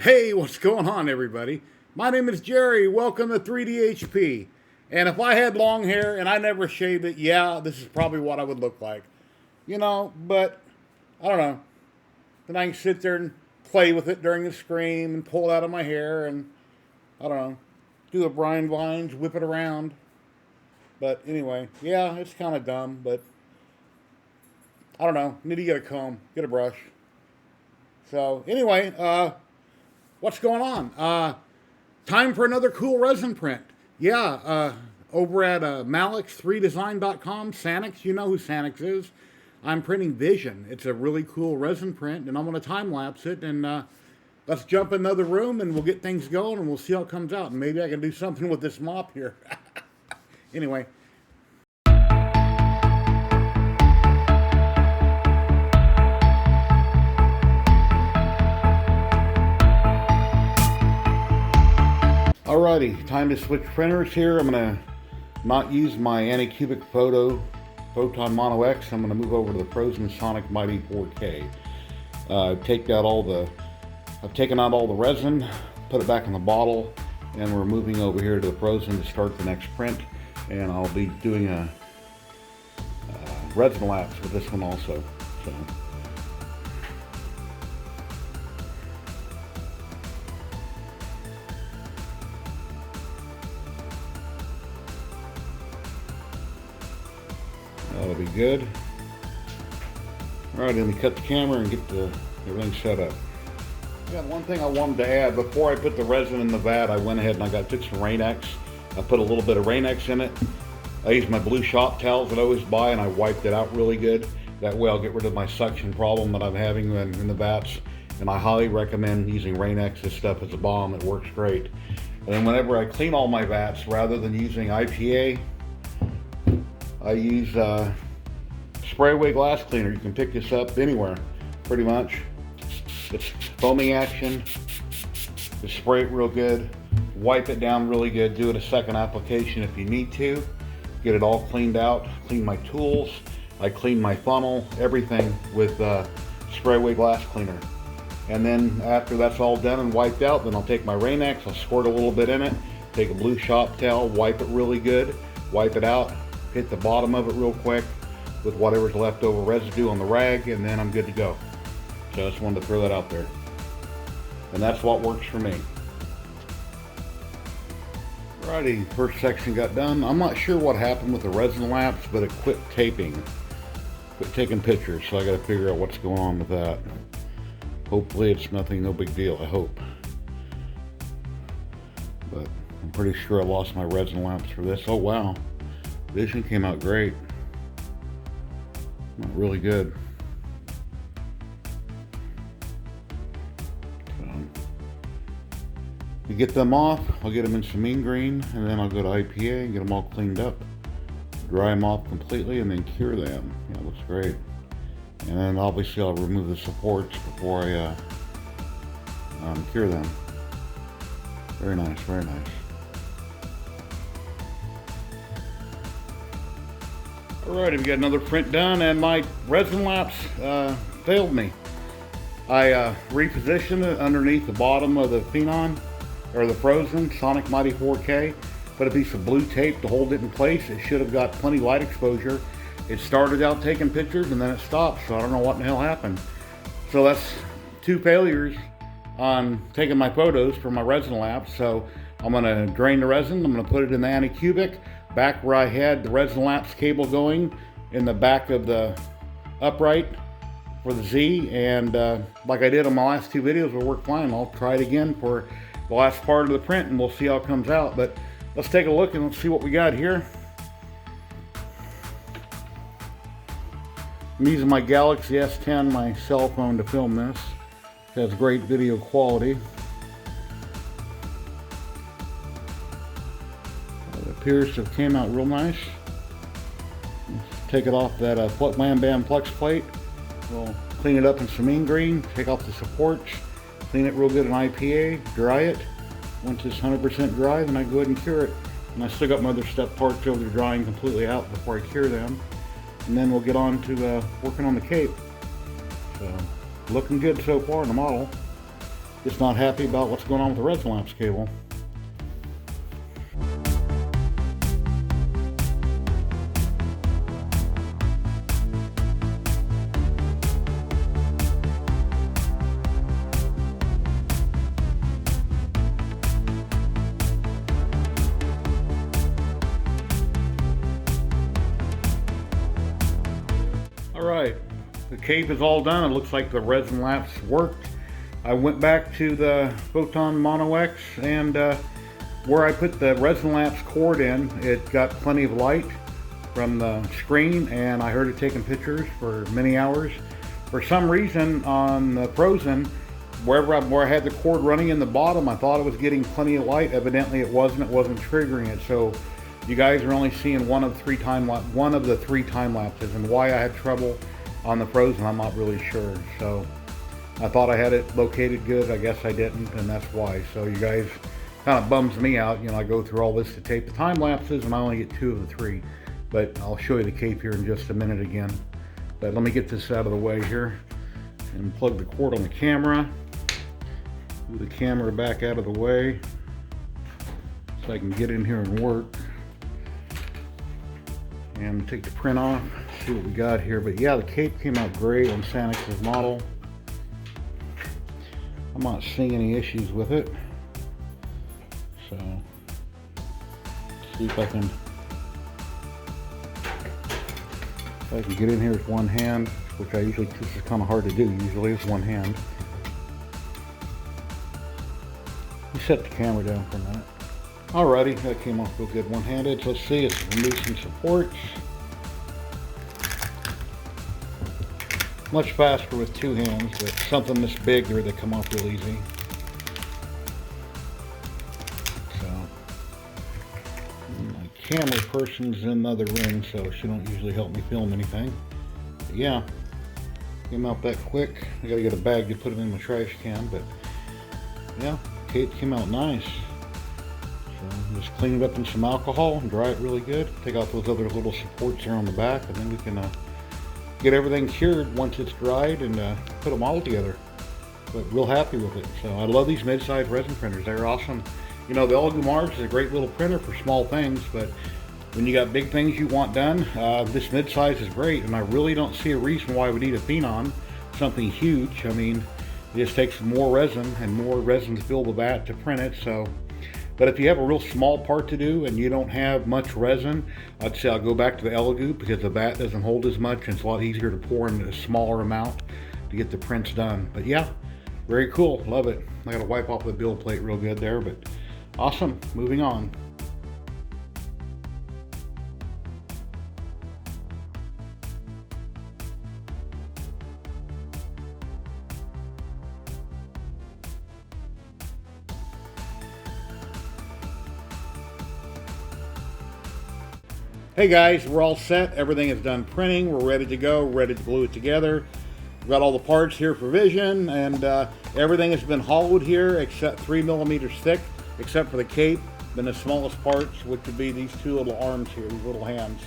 Hey, what's going on, everybody? My name is Jerry. Welcome to 3DHP. And if I had long hair and I never shaved it, yeah, this is probably what I would look like. But I don't know. Then I can sit there and play with it during the stream and pull it out of my hair and, I don't know, do a Brian Vines, whip it around. But anyway, yeah, it's kind of dumb, but I don't know. Need to get a comb, get a brush. So anyway, what's going on? Time for another cool resin print. Yeah, over at malix3design.com, Sanix, you know who Sanix is. I'm printing Vision. It's a really cool resin print, and I'm going to time lapse it. And let's jump in another room, and we'll get things going, and we'll see how it comes out. And maybe I can do something with this mop here. Anyway. Alrighty, time to switch printers here. I'm going to not use my Anycubic Photon Mono X. I'm going to move over to the Resin Sonic Mighty 4K. I've taken out all the resin, put it back in the bottle, and we're moving over here to the Resin to start the next print. And I'll be doing a ResinLapse with this one also. So. That'll be good. Alright, let me cut the camera and get everything set up. Yeah, one thing I wanted to add, before I put the resin in the vat, I went ahead and I took some Rain-X. I put a little bit of Rain-X in it. I used my blue shop towels that I always buy and I wiped it out really good. That way I'll get rid of my suction problem that I'm having in the vats. And I highly recommend using Rain-X. This stuff is a bomb, it works great. And then whenever I clean all my vats, rather than using IPA, I use spray away glass cleaner. You can pick this up anywhere, pretty much. It's foaming action. Just spray it real good. Wipe it down really good. Do it a second application if you need to. Get it all cleaned out. Clean my tools. I clean my funnel. Everything with spray away glass cleaner. And then after that's all done and wiped out, then I'll take my Rain-X. I'll squirt a little bit in it. Take a blue shop towel. Wipe it really good. Wipe it out. Hit the bottom of it real quick with whatever's left over residue on the rag, and then I'm good to go. So I just wanted to throw that out there. And that's what works for me. Alrighty, first section got done. I'm not sure what happened with the ResinLapse, but it quit taping. Quit taking pictures, so I gotta figure out what's going on with that. Hopefully it's nothing, no big deal, I hope. But I'm pretty sure I lost my ResinLapse for this. Oh wow. Vision came out great. Really good. So, you get them off, I'll get them in some mean green, and then I'll go to IPA and get them all cleaned up. Dry them off completely and then cure them. Yeah, it looks great. And then obviously I'll remove the supports before I cure them. Very nice, very nice. Alright, we got another print done, and my ResinLapse failed me. I repositioned it underneath the bottom of the Phenon, or the Resin Sonic Mighty 4K. Put a piece of blue tape to hold it in place. It should have got plenty light exposure. It started out taking pictures and then it stopped, so I don't know what the hell happened. So that's two failures on taking my photos for my ResinLapse. So I'm going to drain the resin, I'm going to put it in the Anycubic, back where I had the ResinLapse cable going in the back of the upright for the Z, and like I did on my last two videos, will work fine. I'll try it again for the last part of the print and we'll see how it comes out. But let's take a look and let's see what we got here. I'm using my Galaxy S10, my cell phone, to film this. It has great video quality. Appears to have came out real nice. Let's take it off that Wham Bam Plex plate. We'll clean it up in some mean green, take off the supports, clean it real good in IPA, dry it. Once it's 100% dry, then I go ahead and cure it. And I still got my other step parts over there drying completely out before I cure them. And then we'll get on to working on the cape. So, looking good so far in the model. Just not happy about what's going on with the ResinLapse cable. Alright, the cape is all done. It looks like the ResinLapse worked. I went back to the Photon Mono X, and where I put the ResinLapse cord in, it got plenty of light from the screen, and I heard it taking pictures for many hours. For some reason on the Resin, where I had the cord running in the bottom, I thought it was getting plenty of light. Evidently it wasn't triggering it. So you guys are only seeing one of the three time lapses, and why I had trouble on the Resin, I'm not really sure. So I thought I had it located good. I guess I didn't, and that's why. So you guys, kind of bums me out. You know, I go through all this to tape the time lapses, and I only get 2 of the 3. But I'll show you the cape here in just a minute again. But let me get this out of the way here and plug the cord on the camera. Move the camera back out of the way so I can get in here and work. And take the print off, see what we got here. But yeah, the cape came out great on Sanix's model. I'm not seeing any issues with it. So, see if I can get in here with one hand, which this is kind of hard to do usually with one hand. Let me set the camera down for a minute. Alrighty, that came off real good one-handed. So let's see, let's remove some supports. Much faster with 2 hands, but something this big here, they come off real easy. So, my camera person's in the other room, so she don't usually help me film anything. But yeah, came out that quick. I gotta get a bag to put it in my trash can, but yeah, cape came out nice. So just clean it up in some alcohol and dry it really good. Take out those other little supports there on the back, and then we can get everything cured once it's dried and put them all together. But real happy with it. So I love these mid-size resin printers. They're awesome. You know, the Olgu Mars is a great little printer for small things, but when you got big things you want done, this mid-size is great, and I really don't see a reason why we need a Phenom, something huge. I mean, it just takes more resin and more resin to fill the vat to print it. So, but if you have a real small part to do and you don't have much resin, I'd say I'll go back to the Elegoo, because the vat doesn't hold as much and it's a lot easier to pour in a smaller amount to get the prints done. But yeah, very cool. Love it. I gotta wipe off the build plate real good there, but awesome. Moving on. Hey guys, we're all set. Everything is done printing. We're ready to go, ready to glue it together. We've got all the parts here for Vision, and everything has been hollowed here except 3 millimeters thick, except for the cape, then the smallest parts, which would be these 2 little arms here, these little hands,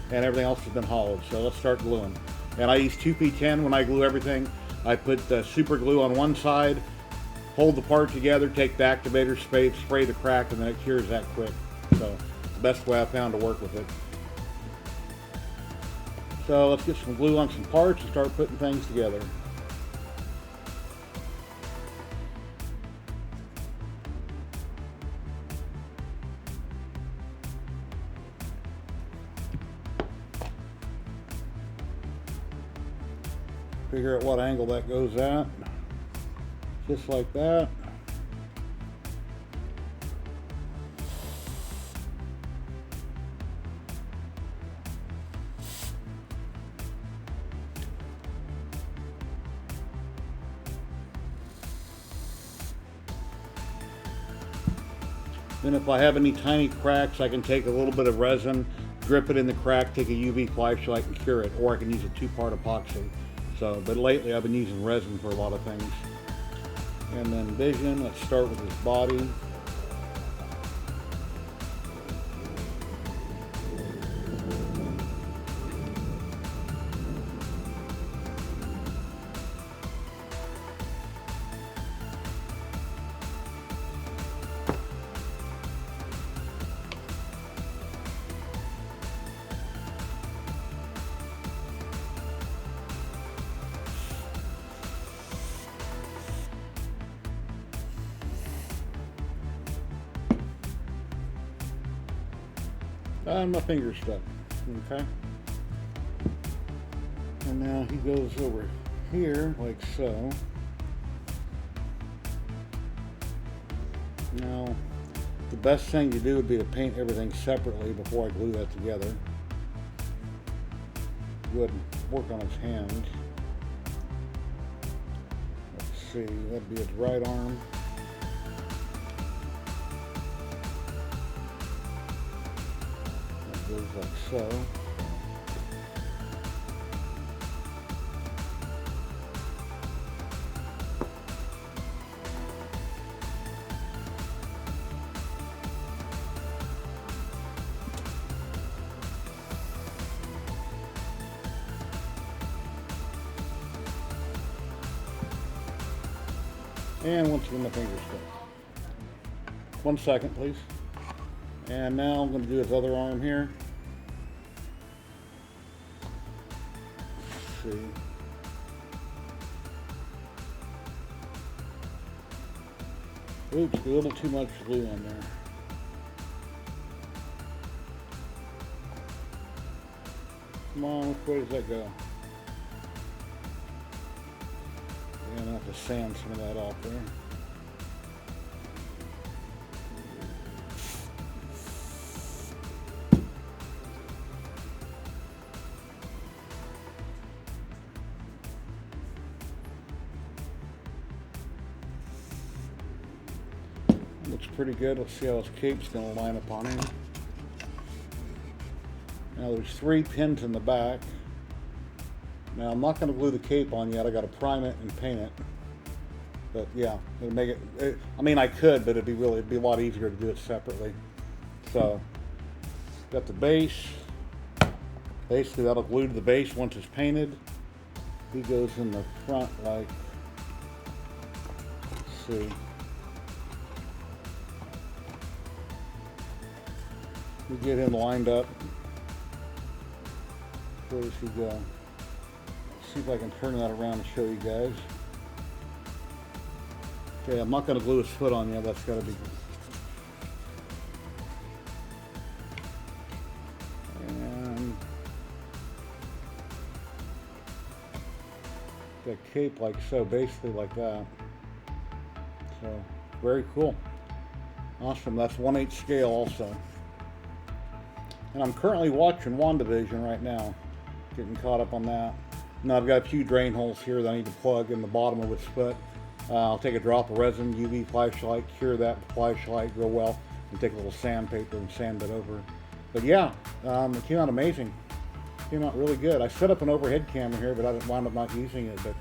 and everything else has been hollowed. So let's start gluing. And I use 2P10 when I glue everything. I put the super glue on one side, hold the part together, take the activator, spray the crack, and then it cures that quick. So it's the best way I found to work with it. So let's get some glue on some parts and start putting things together. Figure out what angle that goes at. Just like that. Then if I have any tiny cracks, I can take a little bit of resin, drip it in the crack, take a UV flashlight and cure it, or I can use a 2-part epoxy. So, but lately I've been using resin for a lot of things. And then Vision, let's start with his body. My finger's stuck. Okay. And now he goes over here like so. Now, the best thing to do would be to paint everything separately before I glue that together. Go ahead and work on his hand. Let's see, that'd be his right arm. That goes like so. And once again, my finger's stuck. 1 second, please. And now I'm going to do his other arm here. Let's see. Oops, a little too much glue on there. Come on, which way does that go? I'm gonna have to sand some of that off there. Looks pretty good. Let's see how his cape's gonna line up on him. Now there's 3 pins in the back. Now I'm not going to glue the cape on yet. I got to prime it and paint it. But yeah, it'll make it. I mean, I could, but it'd be a lot easier to do it separately. So got the base. Basically, that'll glue to the base once it's painted. He goes in the front like. Let's see. We get him lined up. Where does he go? See if I can turn that around and show you guys. Okay, I'm not going to glue his foot on yet. That's got to be. And the cape like so, basically like that. So very cool. Awesome. That's 1/8 scale also. And I'm currently watching WandaVision right now. Getting caught up on that. Now I've got a few drain holes here that I need to plug in the bottom of his foot. I'll take a drop of resin, UV flashlight, cure that flashlight real well, and take a little sandpaper and sand it over. But yeah, it came out amazing. It came out really good. I set up an overhead camera here, but I didn't wind up not using it. But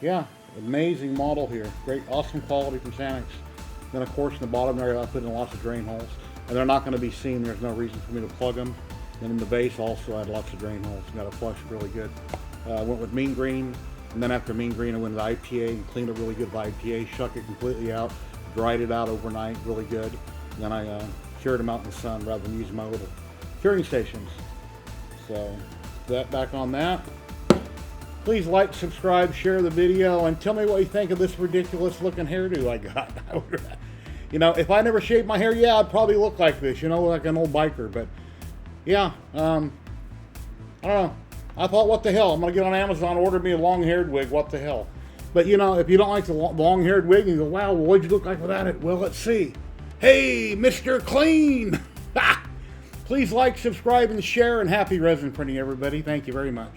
yeah, amazing model here. Great, awesome quality from Sanix. Then of course in the bottom area I put in lots of drain holes. And they're not going to be seen. There's no reason for me to plug them. And in the base also I had lots of drain holes. Got it flushed really good. I went with mean green, and then after mean green I went with IPA and cleaned it really good with IPA, shuck it completely out, dried it out overnight really good. And then I cured them out in the sun rather than using my little curing stations. So that back on that. Please like, subscribe, share the video, and tell me what you think of this ridiculous looking hairdo I got. You know, if I never shaved my hair, yeah, I'd probably look like this, you know, like an old biker. But yeah, I don't know. I thought, what the hell? I'm going to get on Amazon, order me a long-haired wig. What the hell? But, you know, if you don't like the long-haired wig, and you go, wow, well, what'd you look like without it? Well, let's see. Hey, Mr. Clean! Please like, subscribe, and share, and happy resin printing, everybody. Thank you very much.